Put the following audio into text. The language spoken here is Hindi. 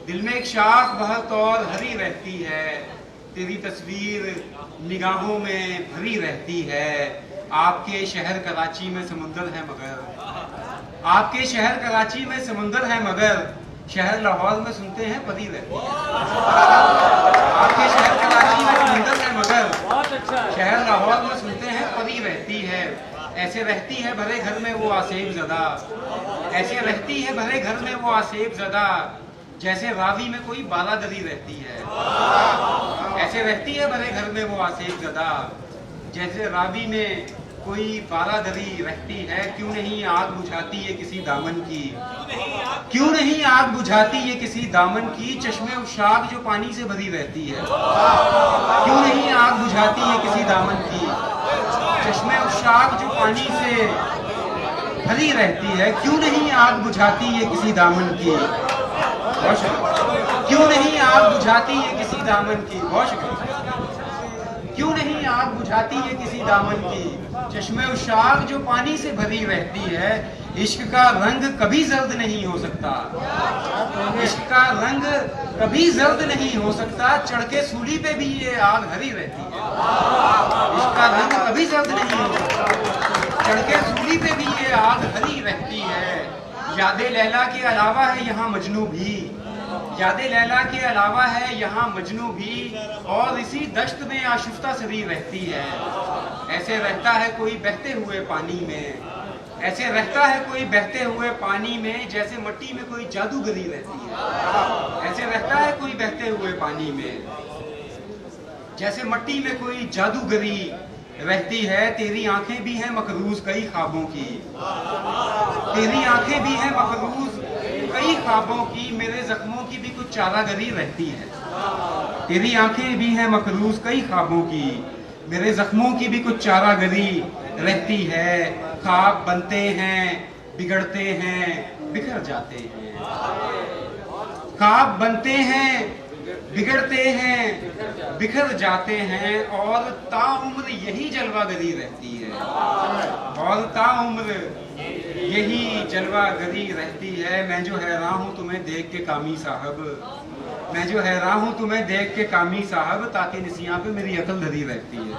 दिल में एक शाख बहुत और हरी रहती है, तेरी तस्वीर निगाहों में भरी रहती है। आपके शहर कराची में समुंदर है मगर, आपके शहर कराची में समुंदर है मगर शहर लाहौर में सुनते हैं परी रहती है। आपके शहर कराची में समुंदर है मगर शहर लाहौर में सुनते हैं परी रहती है। ऐसे रहती है भरे घर में वो आसेब ज़दा, ऐसे रहती है भरे घर में वो आसेब ज़दा, जैसे रावी में कोई बालादरी रहती है। ऐसे रहती है भरे घर में वो आसेब ज़दा, जैसे रावी में कोई बालादरी रहती है। क्यों नहीं आग बुझाती ये किसी दामन की, क्यों नहीं आग बुझाती ये किसी दामन की, चश्मे उशाक जो पानी से भरी रहती है। क्यों नहीं आग बुझाती ये किसी दामन की, चश्मे उशाक जो पानी से भरी रहती है। क्यों नहीं आग बुझाती ये किसी दामन की, क्यों नहीं आग बुझाती ये किसी दामन की, क्यों नहीं आग बुझाती ये किसी दामन की, चश्मे उशाक जो पानी से भरी रहती है। इश्क का रंग कभी जर्द नहीं हो सकता, इश्क का रंग कभी जर्द नहीं हो सकता, चढ़ के सूली पे भी ये आग हरी रहती है। इश्क का रंग कभी जर्द नहीं हो सकता, चढ़ के सूली पे भी ये आग हरी रहती है। यादे लैला के अलावा है यहाँ मजनू भी, यादे लैला के अलावा है यहाँ मजनू भी, और इसी दश्त में आशिफ्ता सरी रहती है। ऐसे रहता है कोई बहते हुए पानी में, ऐसे रहता है कोई बहते हुए पानी में, जैसे मिट्टी में कोई जादूगरी रहती है। ऐसे रहता है कोई बहते हुए पानी में, जैसे मिट्टी में कोई जादूगरी रहती है। तेरी आंखें भी हैं मकरूज कई ख्वाबों की, तेरी आंखें भी हैं मकरूज कई ख्वाबों की, मेरे जख्मों की भी कुछ चारागरी रहती है। तेरी आंखें भी हैं मकरूज कई ख्वाबों की, मेरे जख्मों की भी कुछ चारागरी रहती है। ख्वाब बनते हैं बिगड़ते हैं बिखर जाते हैं, ख्वाब बनते हैं बिगड़ते हैं बिखर जाते हैं, और ताउम्र यही जलवागरी रहती है, और ताउम्र यही जलवागरी रहती है। मैं जो हैरान हूँ तुम्हें देख के कामी साहब, मैं जो हैरान हूँ तुम्हें देख के कामी साहब, ताकि निसियां पे मेरी अकल धरी रहती है।